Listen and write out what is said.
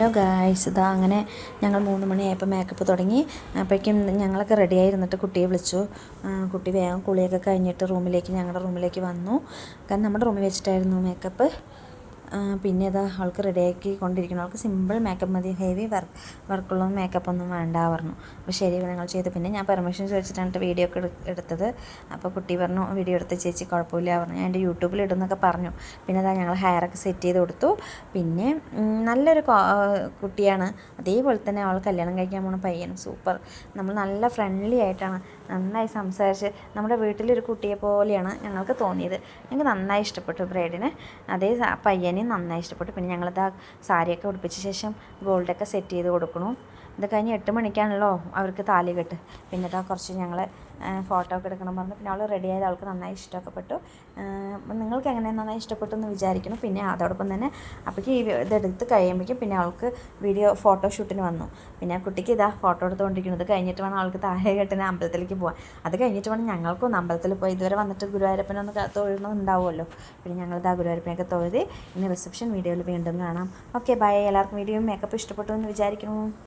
Hello guys, ഇതാ അങ്ങനെ ഞങ്ങൾ 3 മണിയായപ്പോൾ മേക്കപ്പ് തുടങ്ങി. അപ്പോഴേക്കും ഞങ്ങളൊക്കെ റെഡിയായി ഇരുന്നിട്ട് കുട്ടിയെ വിളിച്ചു. കുട്ടി വേഗം കുളിയൊക്കെ കഴിഞ്ഞിട്ട് ഞങ്ങളുടെ റൂമിലേക്ക് വന്നു. കാരണം നമ്മുടെ റൂമിൽ വെച്ചിട്ടായിരുന്നു മേക്കപ്പ്. പിന്നെ ഇതാ അവൾക്ക് റെഡിയാക്കി കൊണ്ടിരിക്കണം. അവൾക്ക് സിമ്പിൾ മേക്കപ്പ് മതി, ഹെവി വർക്കുള്ള മേക്കപ്പൊന്നും വേണ്ട പറഞ്ഞു. അപ്പോൾ ശരി ഞങ്ങൾ ചെയ്തു. പിന്നെ ഞാൻ പെർമിഷൻ ചോദിച്ചിട്ടാണ് വീഡിയോ ഒക്കെ എടുത്തത്. അപ്പോൾ കുട്ടി പറഞ്ഞു വീഡിയോ എടുത്ത് ചേച്ചി കുഴപ്പമില്ല പറഞ്ഞു. ഞാൻ എൻ്റെ യൂട്യൂബിൽ ഇടുന്നൊക്കെ പറഞ്ഞു. പിന്നെ അതാ ഞങ്ങൾ ഹെയറൊക്കെ സെറ്റ് ചെയ്ത് കൊടുത്തു. പിന്നെ നല്ലൊരു കുട്ടിയാണ്. അതേപോലെ തന്നെ അവൾ കല്യാണം കഴിക്കാൻ പോണ പയ്യൻ സൂപ്പർ. നമ്മൾ നല്ല ഫ്രണ്ട്ലി ആയിട്ടാണ് നന്നായി സംസാരിച്ച് നമ്മുടെ വീട്ടിലൊരു കുട്ടിയെ പോലെയാണ് ഞങ്ങൾക്ക് തോന്നിയത്. ഞങ്ങൾക്ക് നന്നായി ഇഷ്ടപ്പെട്ടു ബ്രൈഡിനെ. അതേ പയ്യനെയും നന്നായി ഇഷ്ടപ്പെട്ടു. പിന്നെ ഞങ്ങളിതാ സാരിയൊക്കെ ഉടുപ്പിച്ച ശേഷം ഗോൾഡൊക്കെ സെറ്റ് ചെയ്ത് കൊടുക്കണു. ഇത് കഴിഞ്ഞ് 8 മണിക്കാണല്ലോ അവർക്ക് താലി കെട്ട്. പിന്നെ ഇതാ കുറച്ച് ഞങ്ങൾ ഫോട്ടോ ഒക്കെ എടുക്കണം പറഞ്ഞു. പിന്നെ അവൾ റെഡി ആയത് അവൾക്ക് നന്നായി ഇഷ്ടമൊക്കെ പെട്ടു. നിങ്ങൾക്ക് എങ്ങനെ നന്നായി ഇഷ്ടപ്പെട്ടു എന്ന് വിചാരിക്കണം. പിന്നെ അതോടൊപ്പം തന്നെ അപ്പോഴേക്ക് ഇതെടുത്ത് കഴിയുമ്പോഴേക്കും പിന്നെ അവൾക്ക് ഫോട്ടോഷൂട്ടിന് വന്നു. പിന്നെ ആ കുട്ടിക്ക് ഇതാ ഫോട്ടോ എടുത്തുകൊണ്ടിരിക്കുന്നത് കഴിഞ്ഞിട്ട് വേണം അവൾക്ക് താഴെ കെട്ടിന് അമ്പലത്തിലേക്ക് പോകാൻ. അത് കഴിഞ്ഞിട്ട് വേണം ഞങ്ങൾക്കൊന്ന് അമ്പലത്തിൽ പോയി ഇതുവരെ വന്നിട്ട് ഗുരുവായൂരപ്പനൊന്ന് തൊഴുന്നുണ്ടാവുമല്ലോ. പിന്നെ ഞങ്ങളിതാ ഗുരുവായൂരപ്പനൊക്കെ തൊഴുതി. ഇനി റിസപ്ഷൻ വീഡിയോയിൽ വീണ്ടും കാണാം. Okay bye. എല്ലാവർക്കും വീഡിയോ മേക്കപ്പ് ഇഷ്ടപ്പെട്ടു എന്ന് വിചാരിക്കുന്നു.